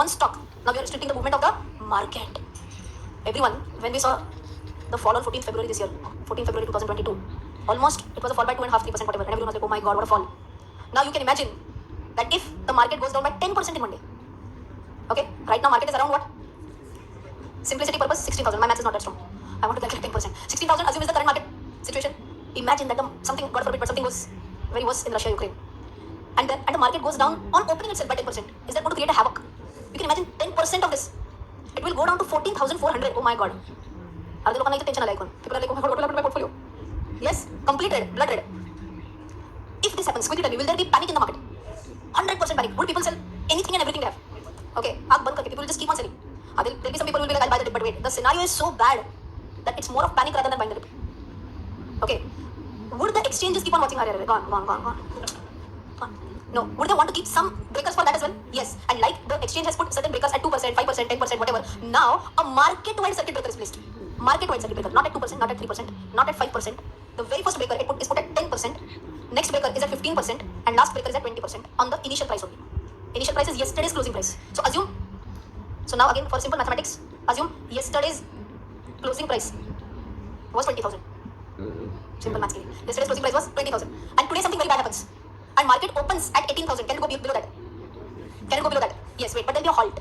one stock. Now we are restricting the movement of the market. Everyone, when we saw the fall on 14th February this year, 14th February 2022, almost it was a fall by 2.5-3% whatever, and everyone was like, oh my god, what a fall. Now you can imagine that if the market goes down by 10% in one day. Okay, right now market is around what? Simplicity purpose, 16,000. My math is not that strong. I want to calculate 10%. 16,000 assume is the current market situation. Imagine that something, God forbid, but something goes very worse in Russia, Ukraine. And the market goes down on opening itself by 10%. Is that going to create a havoc? You can imagine 10% of this. It will go down to 14,400. Oh my god. Are they looking tension like one? People are like, oh my god, what will happen to my portfolio? Yes, complete red, blood red. If this happens, quickly tell me, will there be panic in the market? 100% panic. Would people sell anything and everything they have? Okay, people will just keep on selling. There'll be some people who will be like, I'll buy the dip, but wait, the scenario is so bad that it's more of panic rather than buying the dip. Okay, would the exchanges keep on watching? Gone. No, would they want to keep some breakers for that as well? Yes, and like the exchange has put certain breakers at 2%, 5%, 10%, whatever. Now, a market-wide circuit breaker is placed. Market-wide circuit breaker, not at 2%, not at 3%, not at 5%. The very first breaker is put at 10%, next breaker is at 15%, and last breaker is at 20% on the initial price only. Initial price is yesterday's closing price. So now again, for simple mathematics, assume yesterday's closing price was 20,000. Simple maths. Yesterday's closing price was 20,000. And today something very bad happens. And market opens at 18,000. Can it go below that? Can it go below that? Yes, wait, but there'll be a halt.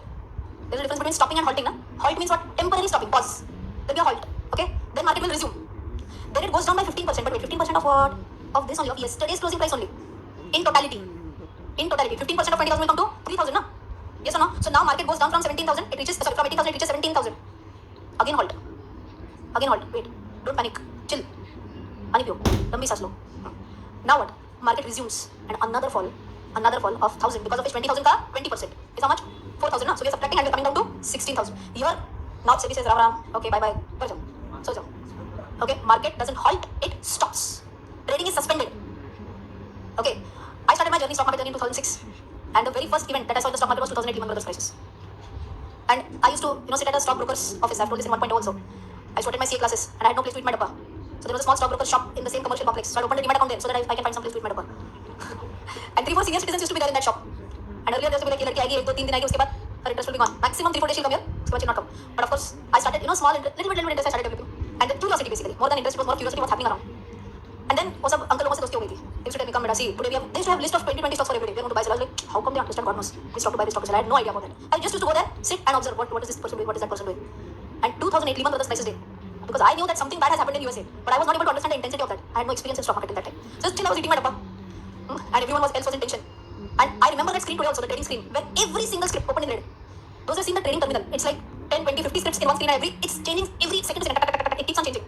There's a difference between stopping and halting. Na? Halt means what? Temporary stopping, pause. There'll be a halt. Okay? Then market will resume. Then it goes down by 15%. But wait, 15% of what? Of this only, of yesterday's closing price only. In totality. 15% of 20,000 will come to 3,000, na? Yes or no? So now market goes down from 17,000, from 18,000 it reaches 17,000. Again halt. Wait, don't panic. Chill. Don't be so slow. Now what? Market resumes and another fall of 1,000, because of which 20,000 ka 20% is how much? 4,000, na? So we are subtracting and we are coming down to 16,000. Here, now SEBI says Ram, okay, bye. So. Okay, market doesn't halt, it stops. Trading is suspended. Okay, I started my stock market journey in 2006. And the very first event that I saw in the stock market was 2008 Lehman Brothers crisis. And I used to, sit at a stockbroker's office. I've told this in 1.0 also. I started my CA classes and I had no place to eat my dabba. So there was a small stockbroker shop in the same commercial complex. So I opened a demat account there so that I can find some place to eat my dabba. And 3-4 senior citizens used to be there in that shop. And earlier there used to be like, लड़की आएगी 1-2-3 दिन आएगी उसके बाद her interest will be gone. Maximum 3-4 days she'll come here. उसके बाद she'll not come. But of course, I started, small, little bit interest I started developing. And the curiosity basically. More than interest, it was more curiosity what's happening around. And then वो सब uncle लोगों से दोस्ती हो गई थी. They used to tell me, come बेटा, see, today they used to have list of 20 stocks for every day. We are going to buy. So I was like, how come they understand? God knows. We stock to buy this stock. I had no idea about that. I just used to go there, sit and observe what is this person doing, what is that person doing. And 2008 Lehman Brothers crisis day. Because I knew that something bad has happened in USA, but I was not able to understand the intensity of that. I had no experience in stock market till that time. So still I was eating my dabba. And everyone else was in tension. And I remember that screen today also, the trading screen, where every single script opened in red. Those who have seen the trading terminal, it's like 10, 20, 50 scripts in one screen and it's changing every second to second. It keeps on changing.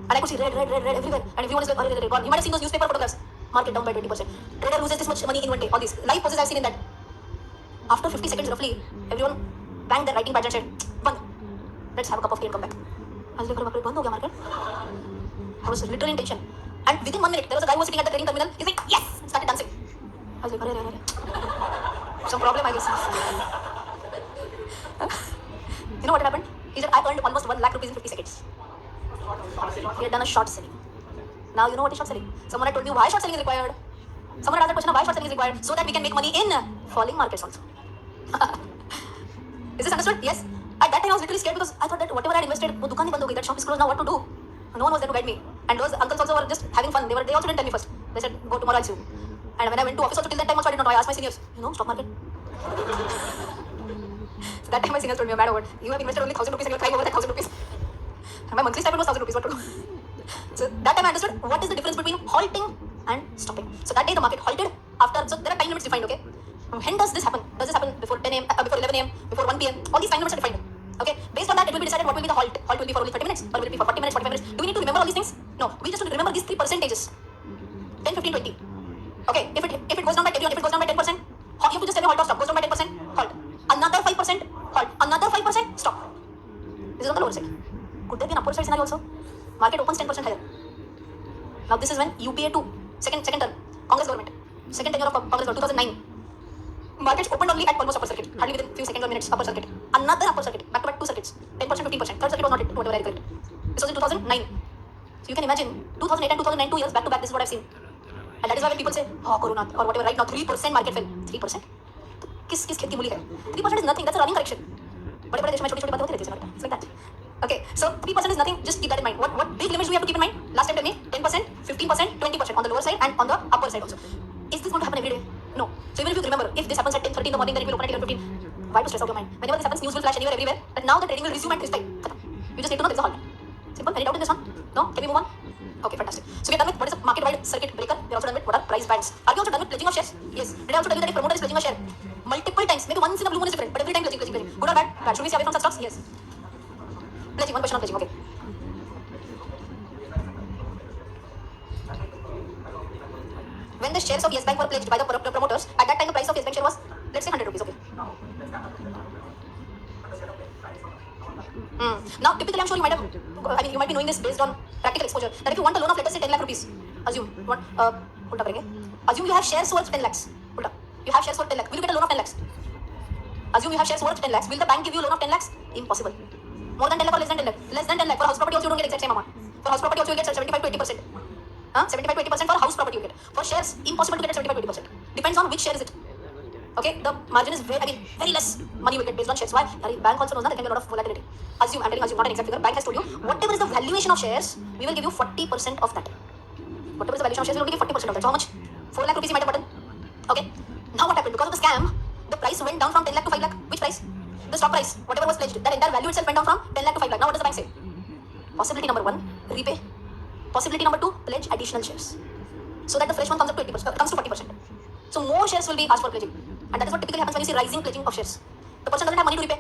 And I could see red everywhere. And everyone is like, God. You might have seen those newspaper photographs. Market down by 20%. Trader loses this much money in one day. All these live poses I've seen in that. After 50 seconds roughly, everyone banged their writing pads and said, Band. Let's have a cup of tea and come back. I was like, Band ho gaya market. I was literally in tension. And within 1 minute, there was a guy who was sitting at the trading terminal. He's like, yes! Started dancing. I was like, some problem I guess. You know what happened? He said, I earned almost 1 lakh rupees in 50 seconds. He had done a short selling. Now you know what is short selling. Someone had told me why short selling is required. Someone had asked that question, why short selling is required? So that we can make money in falling markets also. Is this understood? Yes. At that time I was literally scared because I thought that whatever I had invested, wo dukaan hi band ho gayi, that shop is closed, now what to do? No one was there to guide me. And those uncles also were just having fun. They also didn't tell me first. They said, go tomorrow, I'll see you. And when I went to office also till that time also I did not know. I asked my seniors, stock market. So that time my seniors told me, mad over. You have invested only 1,000 rupees and you're crying over that 1,000 rupees. And my monthly stipend was 1,000 rupees, what to do? So that time I understood what is the difference between halting and stopping. So that day the market halted after, so there are time limits defined, okay? When does this happen? Does this happen before 10 a.m., before 11 a.m., before 1 p.m.? All these time limits are defined. Okay? Based on that, it will be decided what will be the halt. Halt will be for only 30 minutes, or will it be for 40 minutes, 45 minutes? Do we need to remember all these things? No. We just need to remember these 3 percentages. 10, 15, 20. Okay? If it goes down by 10%, if it goes down by 10%, halt. You have to just tell me halt or stop. Goes down by 10%, halt. Another 5%, halt. Another 5%, stop. This is on the lower side. Could there be an upward side scenario also? Market opens 10% higher. Now this is when UPA 2, second term, Congress government, second tenure of Congress government, 2009. Markets opened only at almost upper circuit, hardly within few seconds or minutes, upper circuit. Another upper circuit, back to back 2 circuits, 10%, 15%. Third circuit was not it, whatever I recollect. This was in 2009. So you can imagine, 2008 and 2009, 2 years back to back, this is what I've seen. And that is why when people say, oh, Corona, or whatever, right now, 3% market fell. 3%? किस खेत की मूली है? 3% is nothing, that's a keep that in mind. What big limits do we have to keep in mind? Last time tell me, 10%, 15%, 20% on the lower side and on the upper side also. Is this going to happen every day? No. So even if you remember, if this happens at 10:30 in the morning, then it will open at 11:15. Why to stress out your mind? Whenever this happens, news will flash anywhere, everywhere. That now the trading will resume at this time. You just need to know there is a halt. Simple. Any doubt in this one? No? Can we move on? Okay, fantastic. So we are done with what is a market-wide circuit breaker. We are also done with what are price bands. Are we also done with pledging of shares? Yes. Did I also tell you that if promoter is pledging a share multiple times, maybe once in a blue moon is different, but every time pledging. Good or bad? Bad. Should we stay away from such stocks? Yes. Pledging. One question on pledging. Okay. When the shares of Yes Bank were pledged by the promoters, at that time the price of Yes Bank share was, let's say, 100 rupees. Okay. Now, typically, I'm sure you might have, you might be knowing this based on practical exposure. That if you want a loan of, let us say, 10 lakh rupees, assume you have shares worth 10 lakhs. You have shares worth 10 lakhs. Will you get a loan of 10 lakhs? Assume you have shares worth 10 lakhs. Will the bank give you a loan of 10 lakhs? Impossible. More than 10 lakh or less than 10 lakh? Less than 10 lakh. For house property also, you don't get exact same amount. For house property also, you get 75 to 80%. 75 to 80% for house property you get. For shares, impossible to get at 75 to 80%. Depends on which share is it. Okay, the margin is very less money you will get based on shares. Why? Bank also knows that there can be a lot of volatility. Assume, I'm telling not an exact figure. Bank has told you, whatever is the valuation of shares, we will give you 40% of that. Whatever is the valuation of shares, we will give you 40% of that. So how much? 4 lakh rupees you might have gotten. Okay. Now what happened? Because of the scam, the price went down from 10 lakh to 5 lakh. Which price? The stock price. Whatever was pledged. That entire value itself went down from 10 lakh to 5 lakh. Now what does the bank say? Possibility number 1, repay. Possibility number 2, pledge additional shares. So that the fresh one comes up to 80%, comes to 40%. So more shares will be asked for pledging. And that is what typically happens when you see rising pledging of shares. The person doesn't have money to repay.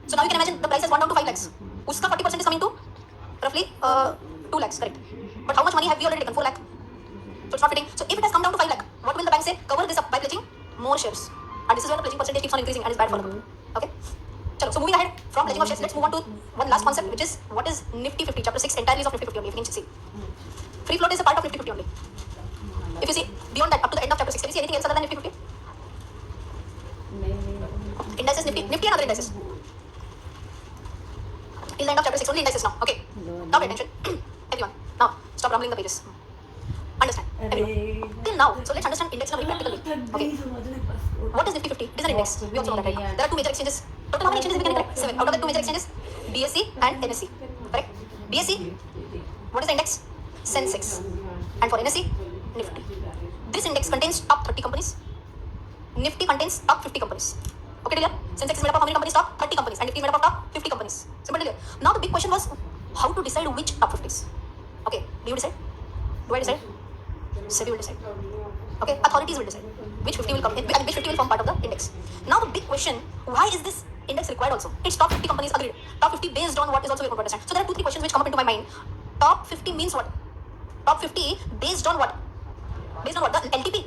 So now you can imagine the price has gone down to 5 lakhs. Uska 40% is coming to roughly 2 lakhs, correct? But how much money have we already taken? 4 lakh. So it's not fitting. So if it has come down to 5 lakh, what will the bank say? Cover this up by pledging more shares. And this is where the pledging percentage keeps on increasing and is bad for the company. Okay? So moving ahead from pledging of shares, let's move on to one last concept, which is what is Nifty 50. Chapter 6 entirely is of Nifty 50 only, if you can see. Free float is a part of Nifty 50 only. If you see beyond that, up to the end of chapter 6, can you see anything else other than Nifty 50? Indices, Nifty and other indices. Till the end of chapter 6, only indices now. Okay. Now pay attention. Everyone. Now, stop rumbling the pages. Understand. Everyone. Till now, so let's understand index in a very practical way. Okay. What is Nifty 50? It is an index. We also know that, right? There are 2 major exchanges. Total how many exchanges we can correct? 7. Out of the 2 major exchanges, BSE and NSE. Correct? BSE, what is the index? Sensex. And for NSE, Nifty. This index contains top 30 companies. Nifty contains top 50 companies. Okay, clear? Sensex is made up of how many companies? Top 30 companies. And Nifty is made up of top 50 companies. Simple, clear? Now the big question was how to decide which top 50s. Okay, do you decide? Do I decide? SEBI will decide. Okay, authorities will decide which 50 will come in, which 50 will form part of the index. Now the big question, why is this index required also? It's top 50 companies, agreed. Top 50 based on what is also very important to understand. So there are 2-3 questions which come up into my mind. Top 50 means what? Top 50 based on what? Based on what? The LTP.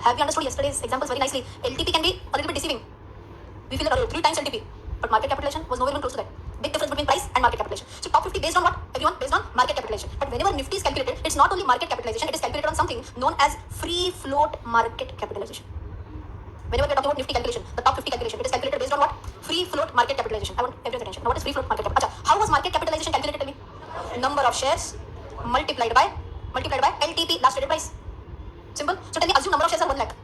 Have you understood yesterday's examples very nicely? LTP can be a little bit deceiving. We feel that 3 times LTP, but market capitalization was nowhere even close to that. Big difference between price and market capitalization. So top 50 based on what? Everyone based on market capitalization. But whenever Nifty is calculated, it's not only market capitalization, it is calculated on something known as free float market capitalization. Whenever we are talking about Nifty calculation, the top 50 calculation, it is calculated based on what? Free float market capitalization. I want everyone's attention. Now what is free float market capitalization? How was market capitalization calculated? Tell me. Number of shares multiplied by LTP, last traded price. Simple. So tell me, assume number of shares are 1 lakh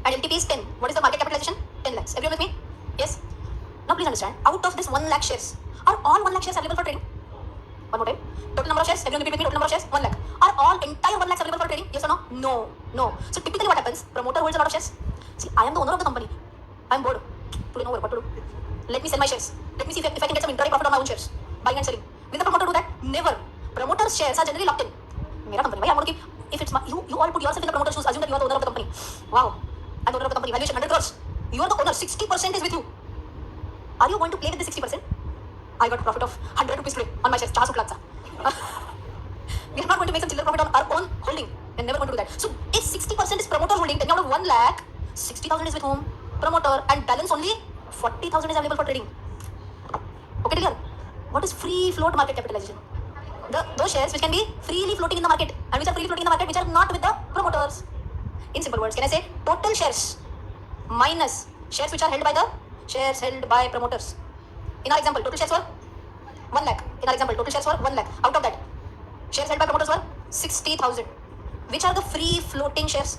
and LTP is 10. What is the market capitalization? 10 lakhs. Everyone with me? Yes? Now please understand, out of this 1 lakh shares, are all 1 lakh shares available for trading? One more time. Total number of shares, everyone repeat with me, total number of shares, 1 lakh. Are all entire 1 lakhs available for trading? Yes or no? No. So typically what happens, promoter holds a lot of shares. See, I am the owner of the company. I am bored. Today no work, what to do? Let me sell my shares. Let me see if I can get some intraday profit on my own shares. Buying and selling. Will the promoter do that? Never. Promoter's shares are generally locked in. Mera company. Why I'm going to keep, if it's my, you all put yourself in the promoter's shoes, assume that you are the owner of the company. Wow. I'm the owner of the company. Valuation 100 crores. You are the owner. 60% is with you. Are you going to play with the 60%? I got a profit of 100 rupees today on my shares. We are not going to make some chiller profit on our own holding. We're never going to do that. So if 60% is promoter holding, then out of 1 lakh, 60,000 is with whom? Promoter, and balance only 40,000 is available for trading. Okay, clear? What is free float market capitalization? Those shares which can be freely floating in the market, and which are freely floating in the market, which are not with the promoters. In simple words, can I say total shares minus shares which are held by promoters. In our example, total shares were 1 lakh. In our example, total shares were 1 lakh. Out of that, shares held by promoters were 60,000. Which are the free floating shares?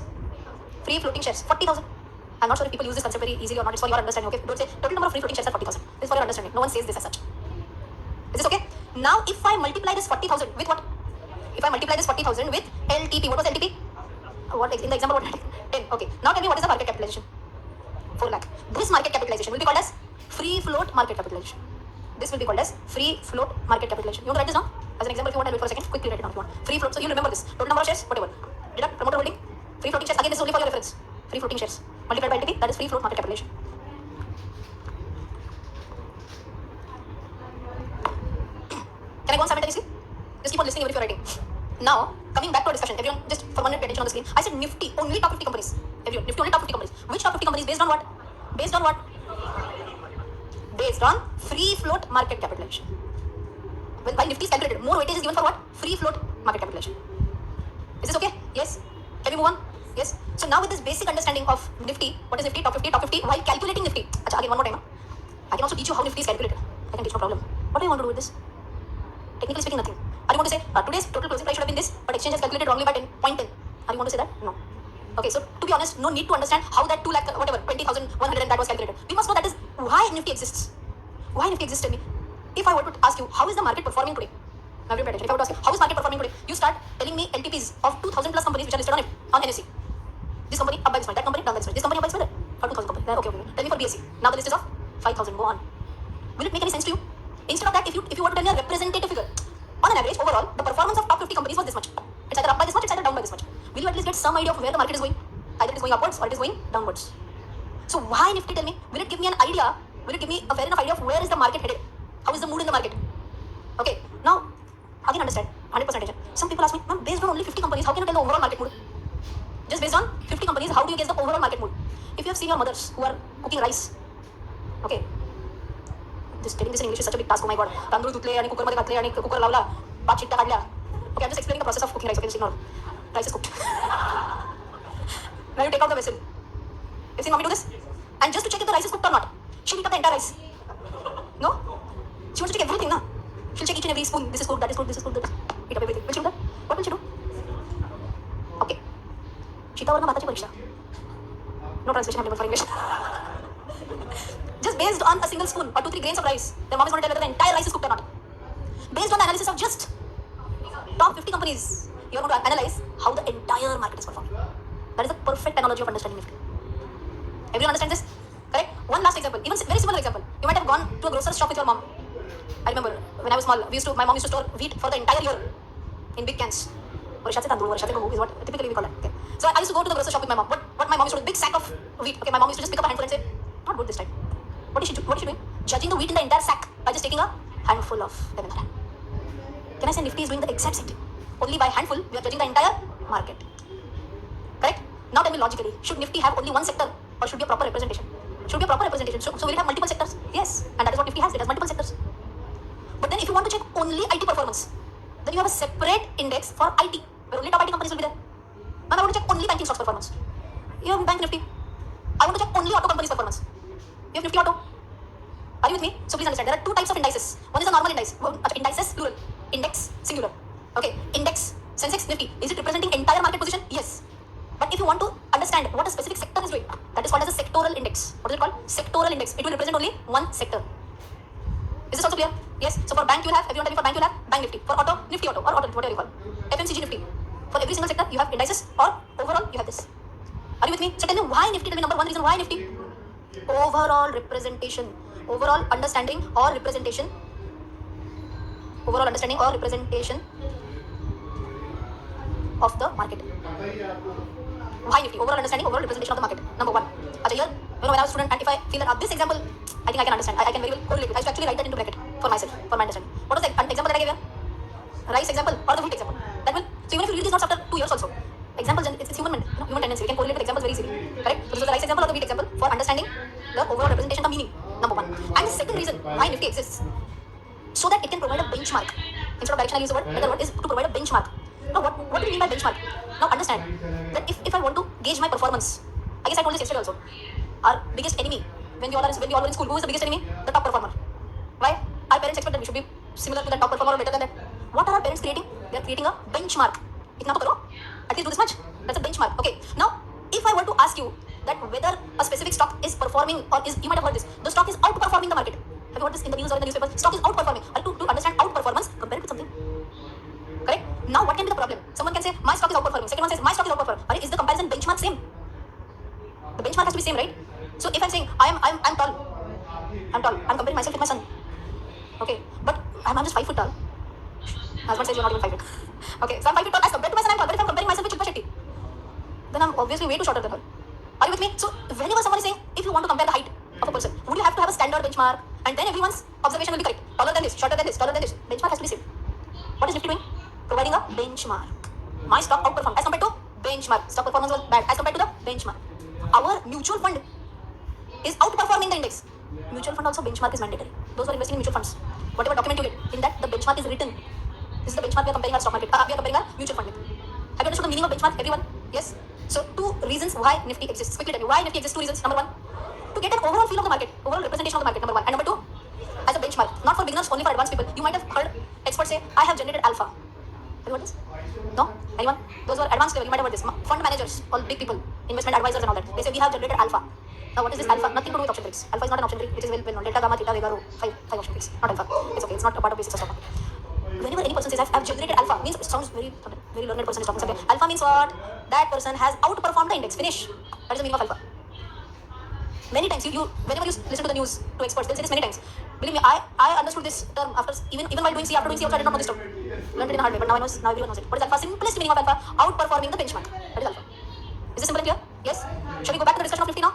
Free floating shares, 40,000. I'm not sure if people use this concept very easily or not. It's for your understanding, okay? Don't say total number of free floating shares are 40,000. This is for your understanding. No one says this as such. Is this okay? Now, if I multiply this 40,000 with what? If I multiply this 40,000 with LTP, what was LTP? What in the example? What? 10. Okay. Now tell me what is the market capitalization? 4 lakh. This market capitalization will be called as free float market capitalization. This will be called as free float market capitalization. You want to write this down as an example? If you want, I'll wait for a second. Quickly write it down if you want. Free float. So you remember this. Total number of shares, whatever. Deduct promoter holding. Free floating shares. Again, this is only for your reference. Free floating shares multiplied by LTP. That is free float market capitalization. Can I go on simultaneously? Just keep on listening even if you're writing. Now, coming back to our discussion, everyone, just for 1 minute, pay attention on the screen. I said Nifty, only top 50 companies. Everyone, Nifty, only top 50 companies. Which top 50 companies? Based on what? Based on what? Based on free float market capitalization. While Nifty is calculated, more weightage is given for what? Free float market capitalization. Is this okay? Yes? Can we move on? Yes? So now with this basic understanding of Nifty, what is Nifty, top 50, while calculating Nifty. Achha, again, one more time. I can also teach you how Nifty is calculated. I can teach, no problem. What do you want to do with this? Technically speaking, nothing. Are you going to say today's total closing price should have been this, but exchange has calculated wrongly by 10.10? Are you going to say that? No. Okay, so to be honest, no need to understand how that 2 lakh, whatever, 20,100 and that was calculated. We must know that is why Nifty exists. Why Nifty exists, tell me. If I were to ask you, how is the market performing today? Now, if I were to ask you, how is market performing today? You start telling me LTPs of 2,000 plus companies which are listed on NSE. This company up by this much, that company down by this much, this company up by this much, for 2,000 companies. Okay. Tell me for BSE. Now the list is of 5,000. Go on. Will it make any sense to you? Instead of that, if you were to tell me a representative figure, on an average, overall, the performance of top 50 companies was this much. It's either up by this much, it's either down by this much. Will you at least get some idea of where the market is going? Either it is going upwards or it is going downwards. So why Nifty, tell me? Will it give me an idea? Will it give me a fair enough idea of where is the market headed? How is the mood in the market? Okay, now, again understand, 100% attention. Some people ask me, ma'am, based on only 50 companies, how can you tell the overall market mood? Just based on 50 companies, how do you guess the overall market mood? If you have seen your mothers who are cooking rice, okay, just telling this in English is such a big task, oh my god. तांदूळ धुतले आणि cooker मध्ये घातले आणि cooker लावला, 5 शिट्ट्या काढल्या. Okay, I'm just explaining the process of cooking rice. Okay, just ignore. Rice is cooked. Now you take out the vessel. You've seen mommy do this? And just to check if the rice is cooked or not, she'll heat up the entire rice. No? She wants to check everything, na? She'll check each and every spoon. This is cooked, that is cooked, this is cooked, heat up everything. Will she do that? What will she do? Okay. शीतावरनं भाताची परीक्षा. No translation available for English. Just based on a single spoon or 2-3 grains of rice, the mom is going to tell whether the entire rice is cooked or not. Based on the analysis of just top 50 companies, you are going to analyze how the entire market is performing. That is the perfect analogy of understanding Nifty. Everyone understands this? Correct? One last example, even very similar example. You might have gone to a grocer's shop with your mom. I remember when I was small, my mom used to store wheat for the entire year in big cans. Varshache tandoor, varshache gahoo is what typically we call it. Okay. So I used to go to the grocer's shop with my mom. What my mom used to do, big sack of wheat. Okay, my mom used to just pick up a handful and say, not good this time. What is she doing? Judging the wheat in the entire sack by just taking a handful of them in her hand. Can I say Nifty is doing the exact same thing? Only by handful, we are judging the entire market. Correct? Now tell me logically, should Nifty have only one sector or should be a proper representation? Should be a proper representation. So will it have multiple sectors? Yes. And that is what Nifty has. It has multiple sectors. But then if you want to check only IT performance, then you have a separate index for IT, where only top IT companies will be there. Now I want to check only banking stocks performance. You have Bank Nifty. I want to check only auto companies performance. You have Nifty Auto. Are you with me? So please understand, there are 2 types of indices. One is a normal index. Indices, plural. Index, singular. Okay. Index, Sensex, Nifty. Is it representing entire market position? Yes. But if you want to understand what a specific sector is doing, that is called as a sectoral index. What is it called? Sectoral index. It will represent only one sector. Is this also clear? Yes. So for bank you will have, everyone tell me for bank you will have Bank Nifty. For auto, Nifty Auto or auto, whatever you call. FMCG Nifty. For every single sector you have indices or overall you have this. Are you with me? So tell me why Nifty. Tell me number one reason why Nifty. Overall representation, overall understanding or representation, overall understanding or representation of the market. Why Nifty? Overall understanding, overall representation of the market. Number one. Achha, here, when I was a student and if I feel that this example, I think I can understand. I can very well correlate it. I used to actually write that into bracket for myself, for my understanding. What was the example that I gave here? Rice example or the wheat example. That will, so even if you read these notes after 2 years also, examples, it's human, human tendency. We can correlate with examples very easily. Correct? So this was the rice example or the wheat example for understanding the overall representation of meaning. Number one. And the second reason why Nifty exists, so that it can provide a benchmark. Instead of direction, I use the word, another word is to provide a benchmark. Now, what do we mean by benchmark? Now, understand that if I want to gauge my performance, I guess I told this yesterday also. Our biggest enemy, when we all were in school, who is the biggest enemy? The top performer. Why? Our parents expect that we should be similar to the top performer or better than that. What are our parents creating? They are creating a benchmark. Itna to karo. At least do this much. That's a benchmark. Okay. Now, if I were to ask you that whether a specific stock is performing or is, you might have heard this, the stock is outperforming the market. Have you heard this in the news or in the newspaper? Stock is outperforming. To understand outperformance, my stock is outperforming. Second one says my stock is outperforming. Is the comparison benchmark same? The benchmark has to be same, right? So if I'm saying I'm tall, I'm comparing myself with my son. Okay, but I'm just 5 foot tall. Husband says you're not even 5 feet. Okay, so I'm 5 feet tall as compared to my son. I'm tall. But if I'm comparing myself with Shilpa Shetty, then I'm obviously way too shorter than her. Are you with me? So whenever someone is saying, if you want to compare the height of a person, would you have to have a standard benchmark, and then everyone's observation will be correct? Taller than this, shorter than this, taller than this. Benchmark has to be same. What is Nifty doing? Providing a benchmark. My stock outperformed as compared to benchmark. Stock performance was bad as compared to the benchmark. Our mutual fund is outperforming the index. Mutual fund also benchmark is mandatory. Those who are investing in mutual funds, whatever document you get, in that the benchmark is written. This is the benchmark we are comparing our stock market. We are comparing our mutual fund with. Have you understood the meaning of benchmark, everyone? Yes. So 2 reasons why Nifty exists. Quickly tell me why Nifty exists. 2 reasons. Number 1, to get an overall feel of the market, overall representation of the market. Number 1, and number 2, as a benchmark, not for beginners, only for advanced people. You might have heard experts say, I have generated alpha. Have you heard this? No? Anyone? Those who are advanced level, you might have heard this. Fund managers, all big people, investment advisors and all that. They say we have generated alpha. Now what is this alpha? Nothing to do with option tricks. Alpha is not an option trick, which is well known. Delta, gamma, theta, vega, rho. 5 option tricks. Not alpha. It's okay. It's not a part of basics of stock market. Whenever any person says I've generated alpha, means it sounds very learned person is talking something. Alpha means what? That person has outperformed the index. Finish. That is the meaning of alpha. Many times whenever you listen to the news to experts, they'll say this many times. Believe me, I understood this term after even while doing C. After doing C also I did not know this term. Learned it in a hard way, but now everyone knows it. What is alpha? Simplest meaning of alpha: outperforming the benchmark. That is alpha. Is this simple and clear? Yes. Shall we go back to the discussion of Nifty now?